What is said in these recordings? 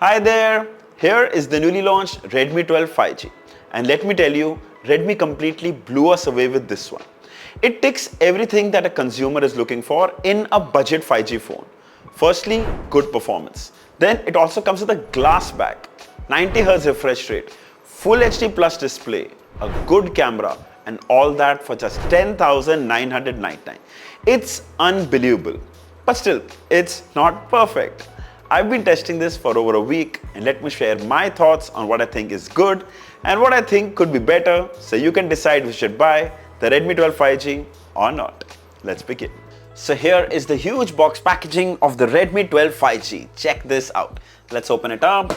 Hi there, here is the newly launched Redmi 12 5G, and let me tell you, Redmi completely blew us away with this one. It ticks everything that a consumer is looking for in a budget 5G phone. Firstly, good performance. Then it also comes with a glass back, 90Hz refresh rate, Full HD plus display, a good camera, and all that for just 10,999. It's unbelievable. But still, it's not perfect. I've been testing this for over a week, and let me share my thoughts on what I think is good and what I think could be better, so you can decide if you should buy the Redmi 12 5G or not. Let's begin. So here is the huge box packaging of the Redmi 12 5G. Check this out. Let's open it up.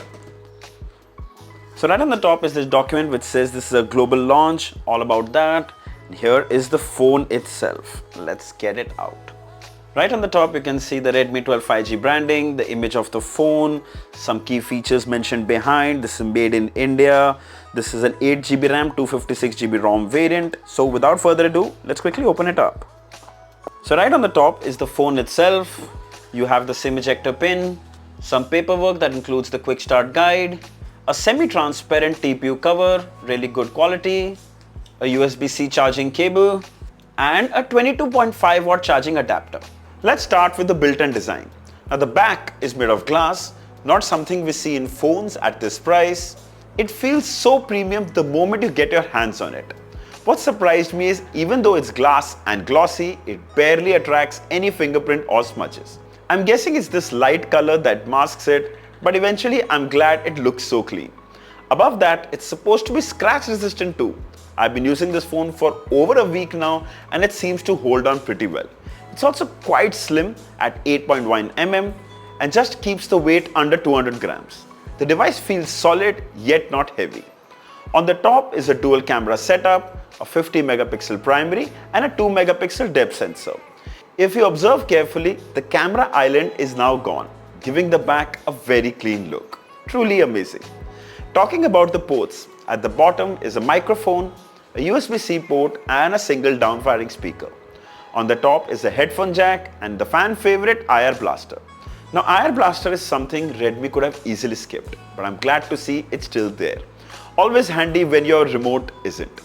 So right on the top is this document which says this is a global launch, all about that. And here is the phone itself. Let's get it out. Right on the top you can see the Redmi 12 5G branding, the image of the phone, some key features mentioned behind. This is made in India. This is an 8GB RAM, 256GB ROM variant. So without further ado, let's quickly open it up. So right on the top is the phone itself. You have the SIM ejector pin, some paperwork that includes the quick start guide, a semi-transparent TPU cover, really good quality, a USB-C charging cable, and a 22.5 watt charging adapter. Let's start with the built-in design. Now the back is made of glass, not something we see in phones at this price. It feels so premium the moment you get your hands on it. What surprised me is even though it's glass and glossy, it barely attracts any fingerprint or smudges. I'm guessing it's this light color that masks it, but eventually I'm glad it looks so clean. Above that, it's supposed to be scratch resistant too. I've been using this phone for over a week now and it seems to hold on pretty well. It's also quite slim at 8.1 mm and just keeps the weight under 200 grams. The device feels solid yet not heavy. On the top is a dual camera setup, a 50 megapixel primary and a 2 megapixel depth sensor. If you observe carefully, the camera island is now gone, giving the back a very clean look. Truly amazing. Talking about the ports, at the bottom is a microphone, a USB-C port and a single down-firing speaker. On the top is a headphone jack and the fan favorite IR blaster. Now IR blaster is something Redmi could have easily skipped, but I'm glad to see it's still there. Always handy when your remote isn't.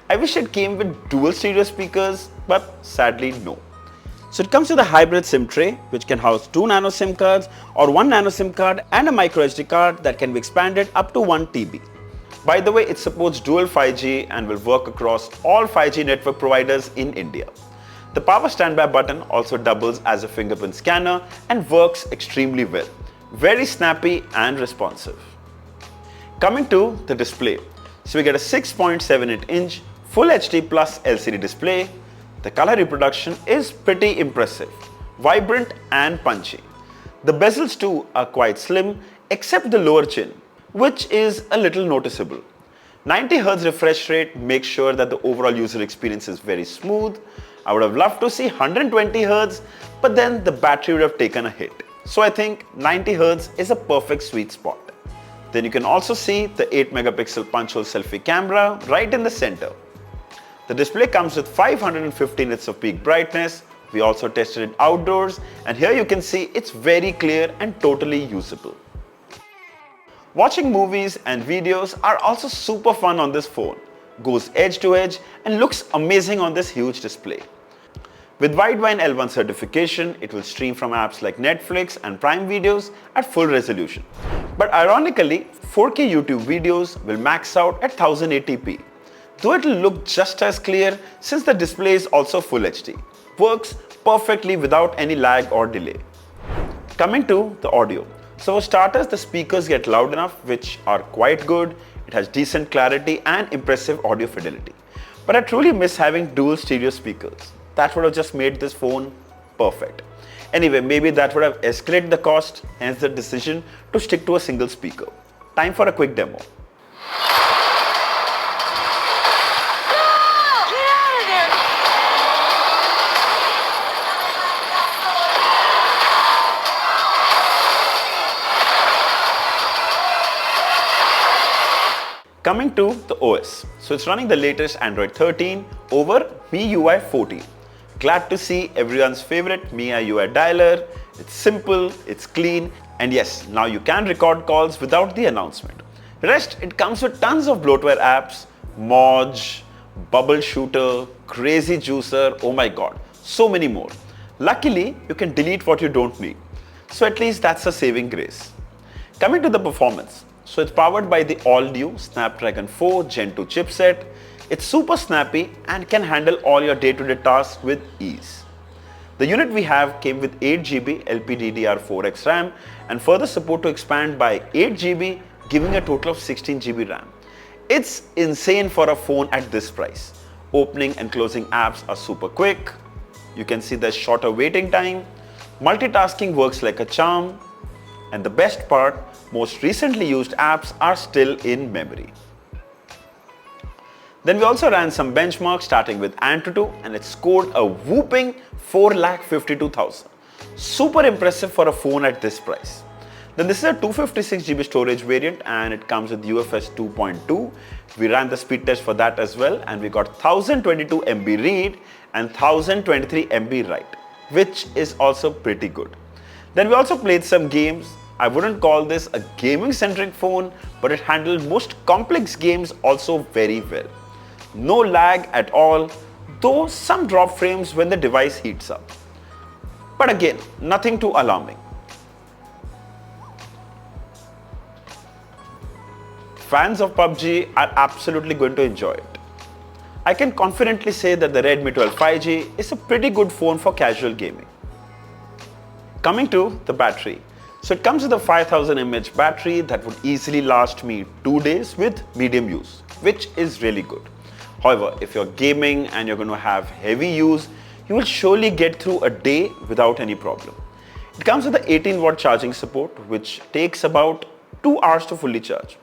I wish it came with dual stereo speakers, but sadly no. So it comes with a hybrid SIM tray which can house 2 nano SIM cards or 1 nano SIM card and a micro SD card that can be expanded up to 1 TB. By the way, it supports dual 5G and will work across all 5G network providers in India. The power standby button also doubles as a fingerprint scanner and works extremely well. Very snappy and responsive. Coming to the display. So we get a 6.78-inch Full HD plus LCD display. The color reproduction is pretty impressive, vibrant and punchy. The bezels too are quite slim except the lower chin, which is a little noticeable. 90Hz refresh rate makes sure that the overall user experience is very smooth. I would have loved to see 120Hz, but then the battery would have taken a hit. So I think 90Hz is a perfect sweet spot. Then you can also see the 8 megapixel punch hole selfie camera right in the center. The display comes with 550 nits of peak brightness. We also tested it outdoors and here you can see it's very clear and totally usable. Watching movies and videos are also super fun on this phone. Goes edge to edge and looks amazing on this huge display. With Widevine L1 certification, it will stream from apps like Netflix and Prime videos at full resolution. But ironically, 4K YouTube videos will max out at 1080p. Though it will look just as clear since the display is also Full HD. Works perfectly without any lag or delay. Coming to the audio. So for starters, the speakers get loud enough, which are quite good. It has decent clarity and impressive audio fidelity. But I truly miss having dual stereo speakers. That would have just made this phone perfect. Anyway, maybe that would have escalated the cost, hence the decision to stick to a single speaker. Time for a quick demo. Coming to the OS. So it's running the latest Android 13 over MIUI 14. Glad to see everyone's favorite MIUI dialer. It's simple, it's clean, And yes, now you can record calls without the announcement. Rest, it comes with tons of bloatware apps, Moj, Bubble Shooter, Crazy Juicer, oh my god, so many more. Luckily, you can delete what you don't need. So at least that's a saving grace. Coming to the performance. So it's powered by the all-new Snapdragon 4 Gen 2 chipset. It's super snappy and can handle all your day-to-day tasks with ease. The unit we have came with 8GB LPDDR4X RAM and further support to expand by 8GB, giving a total of 16GB RAM. It's insane for a phone at this price. Opening and closing apps are super quick. You can see there's shorter waiting time. Multitasking works like a charm. And the best part, most recently used apps are still in memory. Then we also ran some benchmarks starting with Antutu and it scored a whooping 4,52,000. Super impressive for a phone at this price. Then this is a 256GB storage variant and it comes with UFS 2.2. We ran the speed test for that as well and we got 1022 MB read and 1023 MB write, which is also pretty good. Then we also played some games. I wouldn't call this a gaming centric phone, but it handled most complex games also very well. No lag at all, though some drop frames when the device heats up. But again, nothing too alarming. Fans of PUBG are absolutely going to enjoy it. I can confidently say that the Redmi 12 5G is a pretty good phone for casual gaming. Coming to the battery. So it comes with a 5000 mAh battery that would easily last me 2 days with medium use, which is really good. However, if you're gaming and you're going to have heavy use, you will surely get through a day without any problem. It comes with a 18-watt charging support, which takes about 2 hours to fully charge.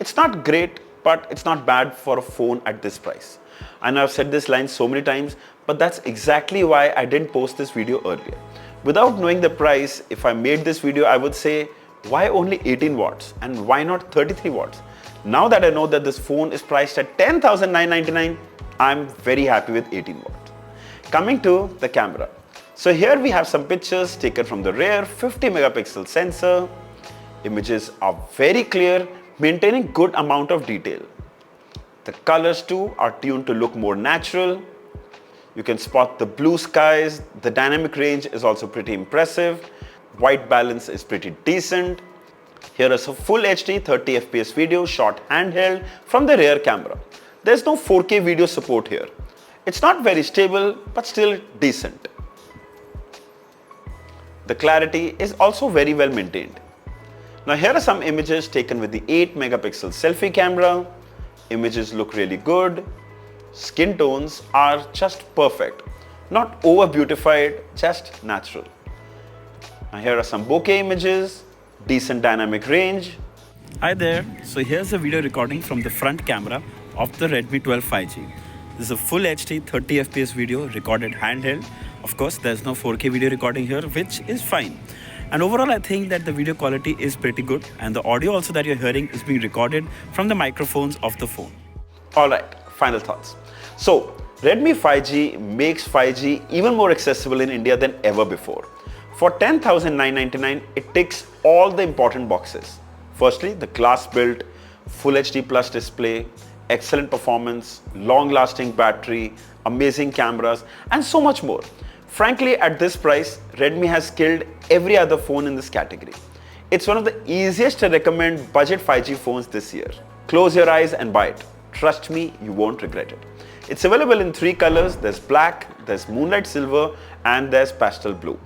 It's not great, but it's not bad for a phone at this price. I know I've said this line so many times, but that's exactly why I didn't post this video earlier. Without knowing the price, if I made this video, I would say, why only 18 watts and why not 33 watts? Now that I know that this phone is priced at 10,999, I'm very happy with 18 watts. Coming to the camera. So here we have some pictures taken from the rear 50 megapixel sensor. Images are very clear, maintaining good amount of detail. The colors too are tuned to look more natural. You can spot the blue skies. The dynamic range is also pretty impressive. White balance is pretty decent. Here is a full HD 30 FPS video shot handheld from the rear camera. There's no 4K video support here. It's not very stable, but still decent. The clarity is also very well maintained. Now here are some images taken with the 8 megapixel selfie camera. Images look really good. Skin tones are just perfect. Not over beautified, just natural. Now here are some bokeh images. Decent dynamic range. Hi there. So here's a video recording from the front camera of the Redmi 12 5G. This is a full HD 30 FPS video recorded handheld. Of course, there's no 4K video recording here, which is fine. And overall, I think that the video quality is pretty good and the audio also that you're hearing is being recorded from the microphones of the phone. Alright, final thoughts. So, Redmi 5G makes 5G even more accessible in India than ever before. For 10,999, it ticks all the important boxes. Firstly, the glass-built, Full HD Plus display, excellent performance, long-lasting battery, amazing cameras, and so much more. Frankly, at this price, Redmi has killed every other phone in this category. It's one of the easiest to recommend budget 5G phones this year. Close your eyes and buy it. Trust me, you won't regret it. It's available in 3 colors. There's black, there's moonlight silver, and there's pastel blue.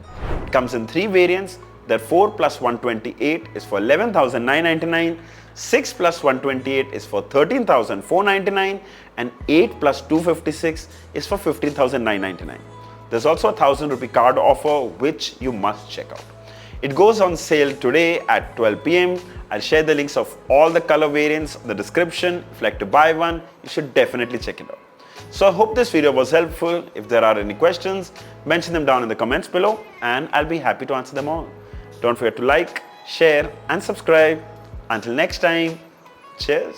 It comes in 3 variants. The 4 plus 128 is for 11,999, 6 plus 128 is for 13,499, and 8 plus 256 is for 15,999. There's also a 1,000 rupee card offer which you must check out. It goes on sale today at 12 PM. I'll share the links of all the color variants in the description. If you'd like to buy one, you should definitely check it out. So I hope this video was helpful. If there are any questions, mention them down in the comments below and I'll be happy to answer them all. Don't forget to like, share and subscribe. Until next time, cheers.